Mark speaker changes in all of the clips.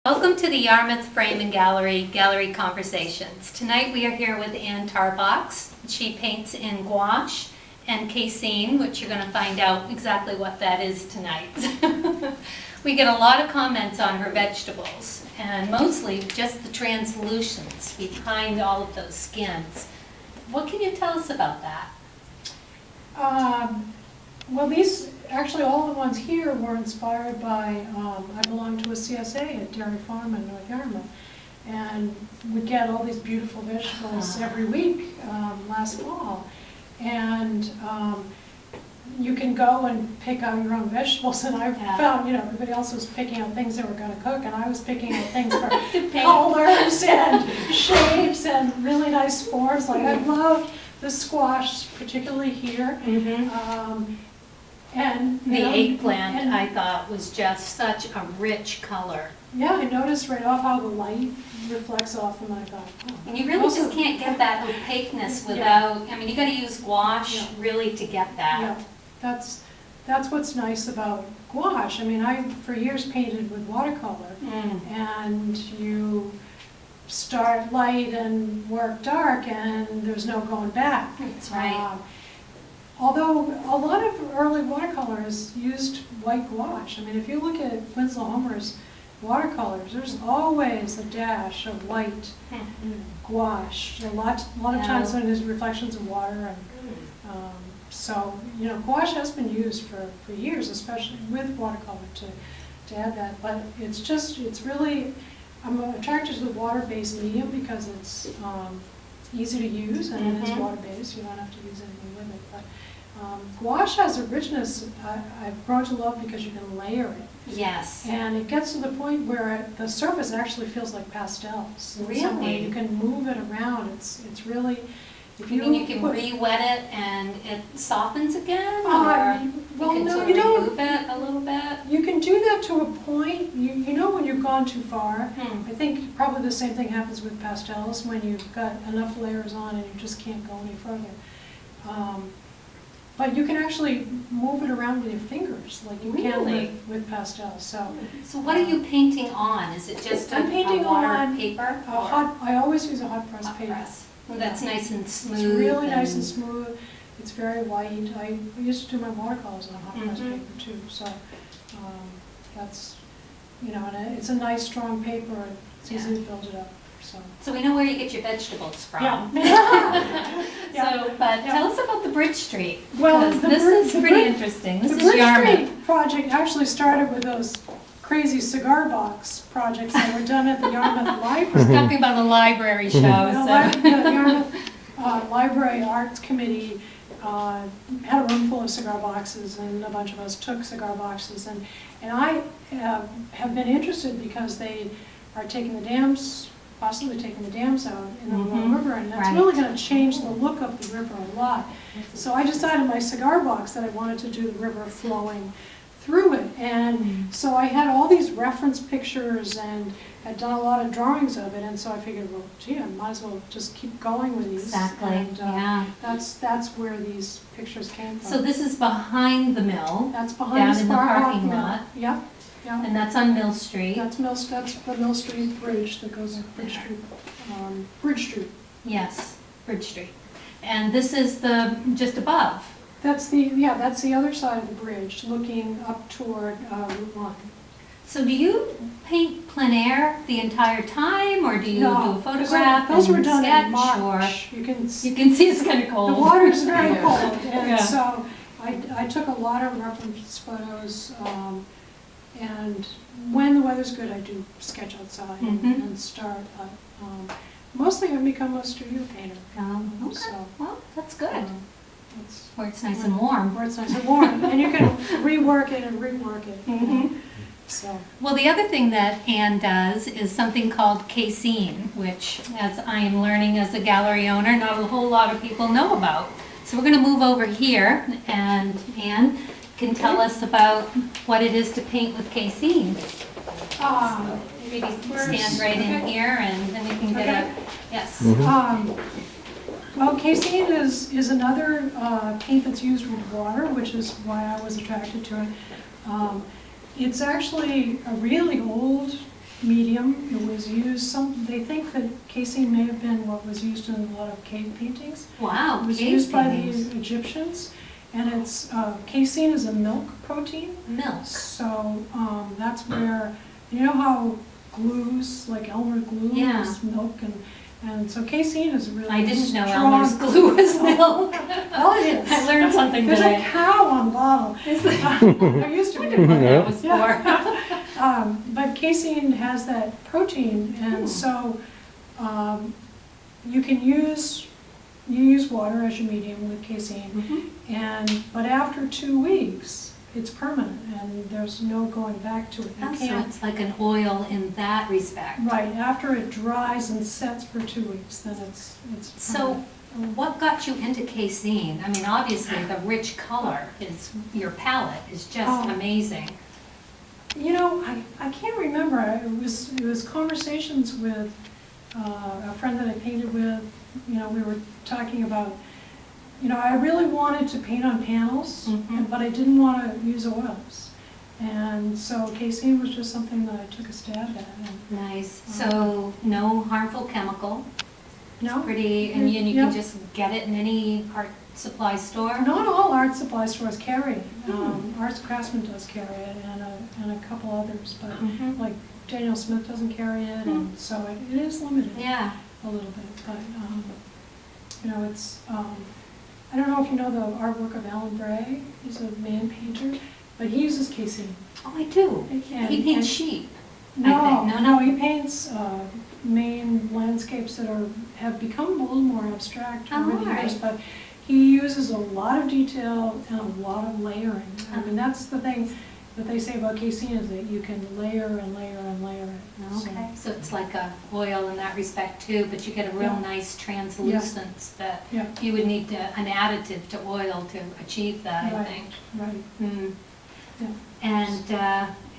Speaker 1: Welcome to the Yarmouth Frame and Gallery Conversations. Tonight we are here with Anne Tarbox. She paints in gouache and casein, which you're going to find out exactly what that is tonight. We get a lot of comments on her vegetables, and mostly just the translucence behind all of those skins. What can you tell us about that?
Speaker 2: Well, these, actually all the ones here were inspired by, I belong to a CSA at Dairy Farm in North Yarmouth, and we get all these beautiful vegetables every week last fall. And you can go and pick out your own vegetables, and I found, everybody else was picking out things they were going to cook, and I was picking out things for colors and shapes and really nice forms. Like I love the squash, particularly here. And
Speaker 1: the eggplant, I thought, was just such a rich color.
Speaker 2: Yeah, I noticed right off how the light reflects off them. I thought, oh.
Speaker 1: And you really just can't get that opaqueness without, I mean, you got to use gouache really to get that.
Speaker 2: Yeah, that's what's nice about gouache. I mean, I for years painted with watercolor, and you start light and work dark, and there's no going back.
Speaker 1: That's right.
Speaker 2: Although a lot of early watercolors used white gouache. I mean, if you look at Winslow Homer's watercolors, there's always a dash of white gouache. A lot of times when there's reflections of water, and so gouache has been used for years, especially with watercolor to add that. But it's really, I'm attracted to the water-based medium because it's easy to use, and it is water-based. You don't have to use anything with it. But gouache has a richness I've grown to love because you can layer it.
Speaker 1: Yes.
Speaker 2: And it gets to the point where the surface actually feels like pastels.
Speaker 1: Really?
Speaker 2: You can move it around. It's really, if you
Speaker 1: mean you can re-wet it and it softens again?
Speaker 2: Well,
Speaker 1: you can
Speaker 2: no,
Speaker 1: sort
Speaker 2: you
Speaker 1: of
Speaker 2: don't.
Speaker 1: remove it a little bit?
Speaker 2: You can do that to a point. You know when you've gone too far. I think probably the same thing happens with pastels when you've got enough layers on and you just can't go any further. But you can actually move it around with your fingers, like you can with pastels.
Speaker 1: So what are you painting on? Is it just
Speaker 2: I'm painting
Speaker 1: on paper?
Speaker 2: I always use a hot press paper.
Speaker 1: Well, that's nice and smooth.
Speaker 2: It's really nice and smooth. It's very white. I used to do my watercolors on hot press paper too. So that's, and it's a nice strong paper. And it's easy to build it up.
Speaker 1: So we know where you get your vegetables from.
Speaker 2: Yeah.
Speaker 1: But tell us about the Bridge Street.
Speaker 2: Well,
Speaker 1: this is pretty interesting. This is Yarmouth.
Speaker 2: The Bridge Street project actually started with those crazy cigar box projects that were done at the Yarmouth Library.
Speaker 1: We're talking about a library show.
Speaker 2: The Yarmouth Library Arts Committee had a room full of cigar boxes, and a bunch of us took cigar boxes. And I have been interested because they are taking the dams, possibly taking the dams out in the Little River, and that's really going to change the look of the river a lot. So I decided in my cigar box that I wanted to do the river flowing through it, and so I had all these reference pictures and had done a lot of drawings of it, and so I figured, well, gee, I might as well just keep going with these.
Speaker 1: Exactly.
Speaker 2: And that's where these pictures came from.
Speaker 1: So this is behind the mill.
Speaker 2: That's behind
Speaker 1: down in the parking lot.
Speaker 2: Yep. Yeah.
Speaker 1: And that's on Mill Street.
Speaker 2: That's the Mill Street Bridge that goes Bridge Street. Bridge Street.
Speaker 1: Yes, Bridge Street. And this is just above.
Speaker 2: That's the other side of the bridge, looking up toward Route 1.
Speaker 1: So do you paint plein air the entire time, or do you do a photograph?
Speaker 2: Those were done in
Speaker 1: March.
Speaker 2: March. You can see
Speaker 1: it's kind of cold.
Speaker 2: The water is very cold, and so I took a lot of reference photos. And when the weather's good, I do sketch outside and start. Mostly I've become a studio painter.
Speaker 1: Okay.
Speaker 2: So,
Speaker 1: well, that's good. Where it's nice
Speaker 2: and
Speaker 1: warm.
Speaker 2: Where it's nice and warm. And you can rework it and rework it. So.
Speaker 1: Well, the other thing that Anne does is something called casein, which, as I am learning as a gallery owner, not a whole lot of people know about. So we're going to move over here, and Anne can tell us about what it is to paint with casein. Maybe stand right in here, and then we can get a yes.
Speaker 2: Well, casein is another paint that's used with water, which is why I was attracted to it. It's actually a really old medium. It was used, they think that casein may have been what was used in a lot of cave paintings.
Speaker 1: Wow,
Speaker 2: It was
Speaker 1: cave
Speaker 2: used by the
Speaker 1: paintings.
Speaker 2: Egyptians, and it's, casein is a milk protein.
Speaker 1: Milk.
Speaker 2: So that's where, you know how glues, like Elmer glue
Speaker 1: Yeah.
Speaker 2: is milk, and so casein is really
Speaker 1: I didn't know
Speaker 2: strong.
Speaker 1: Elmer's glue was milk.
Speaker 2: Well, it is.
Speaker 1: I learned something
Speaker 2: There's
Speaker 1: today.
Speaker 2: a cow on the bottle.
Speaker 1: Is there?
Speaker 2: There used to be.
Speaker 1: What that was
Speaker 2: Yeah.
Speaker 1: for.
Speaker 2: But casein has that protein, and so you can use water as your medium with casein, but after 2 weeks, it's permanent, and there's no going back to it. You
Speaker 1: Oh, so
Speaker 2: can't.
Speaker 1: it's like an oil in that respect.
Speaker 2: Right, after it dries and sets for 2 weeks, then it's
Speaker 1: So
Speaker 2: permanent.
Speaker 1: what got you into casein? I mean, obviously the rich color is, your palette is just
Speaker 2: Oh.
Speaker 1: amazing.
Speaker 2: You know, I can't remember. It was conversations with a friend that I painted with. You know, we were talking about, you know, I really wanted to paint on panels, but I didn't want to use oils. And so casein was just something that I took a stab at. And,
Speaker 1: Nice. So no harmful chemical.
Speaker 2: no,
Speaker 1: Pretty, and you
Speaker 2: Yeah.
Speaker 1: can just get it in any art supply store.
Speaker 2: not all art supply stores carry it. Arts Craftsman does carry it, and a couple others, but like Daniel Smith doesn't carry it, and so it is limited.
Speaker 1: Yeah.
Speaker 2: A little bit, but, you know, it's, I don't know if you know the artwork of Alan Bray. He's a man painter, but he uses casein.
Speaker 1: Oh, I do.
Speaker 2: And-
Speaker 1: He paints
Speaker 2: and-
Speaker 1: sheep.
Speaker 2: No,
Speaker 1: I think.
Speaker 2: no, he paints main landscapes that have become a little more abstract over
Speaker 1: Oh,
Speaker 2: the
Speaker 1: all
Speaker 2: years,
Speaker 1: right.
Speaker 2: but he uses a lot of detail and a lot of layering. I mean, that's the thing that they say about casein, is that you can layer and layer and layer it. So-
Speaker 1: Okay, so it's like a oil in that respect too, but you get a real
Speaker 2: Yeah.
Speaker 1: nice translucence that
Speaker 2: Yeah.
Speaker 1: you would need an additive to oil to achieve that, I
Speaker 2: Right.
Speaker 1: think.
Speaker 2: Right,
Speaker 1: Mm.
Speaker 2: yeah.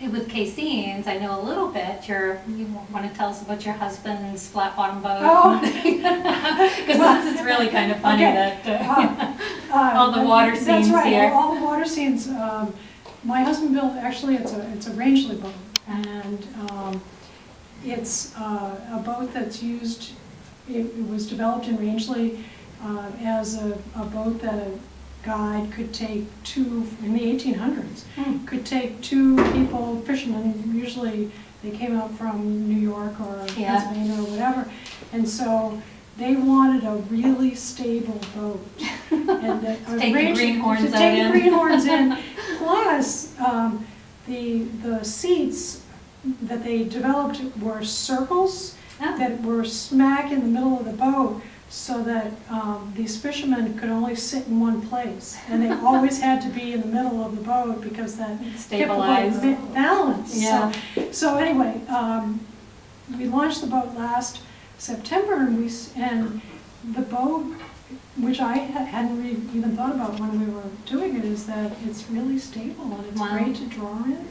Speaker 1: And with caseins, I know a little bit. You want to tell us about your husband's flat bottom boat?
Speaker 2: Oh.
Speaker 1: Because this is really kind of funny
Speaker 2: Okay.
Speaker 1: that all the water
Speaker 2: That's
Speaker 1: scenes
Speaker 2: right,
Speaker 1: here.
Speaker 2: all the water scenes. My husband built, actually, it's a Rangeley boat, and it's a boat that's used, it was developed in Rangeley as a boat that a guide could take two, in the 1800s, could take two people, fishermen, usually they came out from New York or
Speaker 1: Yeah.
Speaker 2: Pennsylvania or whatever, and so they wanted a really stable boat. And that
Speaker 1: To take the greenhorns
Speaker 2: to
Speaker 1: out
Speaker 2: take
Speaker 1: in.
Speaker 2: the greenhorns in. Plus, the seats that they developed were circles
Speaker 1: Oh.
Speaker 2: that were smack in the middle of the boat, so that these fishermen could only sit in one place. And they always had to be in the middle of the boat because that
Speaker 1: Stabilize.
Speaker 2: kept the balance.
Speaker 1: Yeah.
Speaker 2: So anyway, we launched the boat last September, and the boat, which I hadn't really even thought about when we were doing it, is that it's really stable and it's
Speaker 1: Wow.
Speaker 2: great to draw in.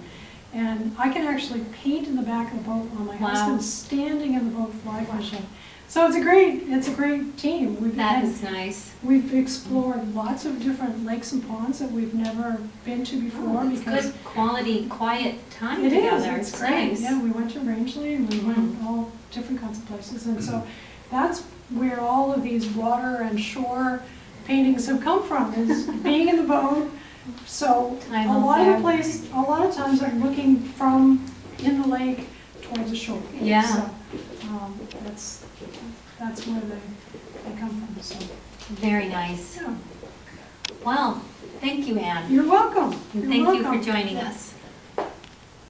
Speaker 2: And I can actually paint in the back of the boat while my
Speaker 1: Wow.
Speaker 2: husband's standing in the boat fly fishing. So it's a great team.
Speaker 1: That is nice.
Speaker 2: We've explored lots of different lakes and ponds that we've never been to before.
Speaker 1: Oh, it's
Speaker 2: because
Speaker 1: good quality, quiet time
Speaker 2: it
Speaker 1: together.
Speaker 2: is, it's great.
Speaker 1: Nice.
Speaker 2: Yeah, we went to Rangeley and we went all different kinds of places. And so that's where all of these water and shore paintings have come from, is being in the boat. So
Speaker 1: Time
Speaker 2: a
Speaker 1: out
Speaker 2: lot
Speaker 1: there.
Speaker 2: of times I'm looking from in the lake towards the shore.
Speaker 1: Yeah.
Speaker 2: So, that's where they come from, so.
Speaker 1: Very nice.
Speaker 2: Yeah.
Speaker 1: Well, thank you, Anne.
Speaker 2: You're welcome.
Speaker 1: And
Speaker 2: You're
Speaker 1: thank you
Speaker 2: welcome.
Speaker 1: for joining us.